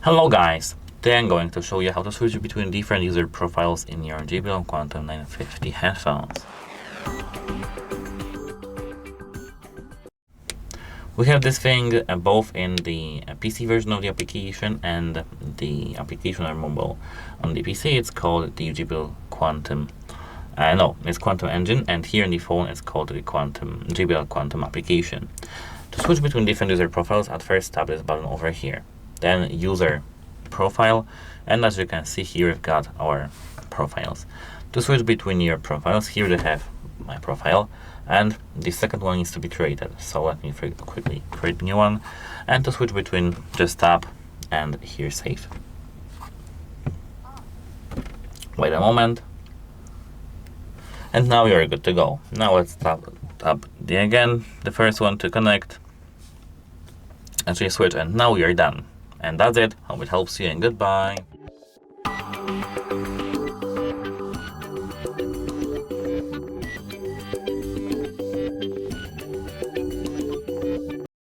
Hello guys, today I'm going to show you how to switch between different user profiles in your JBL Quantum 950 headphones. We have this thing both in the PC version of the application and the application on mobile. On the PC it's called the JBL Quantum it's Quantum Engine, and here in the phone it's called the JBL Quantum application. To switch between different user profiles, at first tap this button over here, then user profile, and as you can see here we've got our profiles. To switch between your profiles, here they have my profile, and the second one needs to be created. So let me quickly create a new one, and to switch between, just tap and here save. Wait a moment, and now you're good to go. Now let's tap the first one to connect, actually switch, and now you're done. And that's it. Hope it helps you, and goodbye.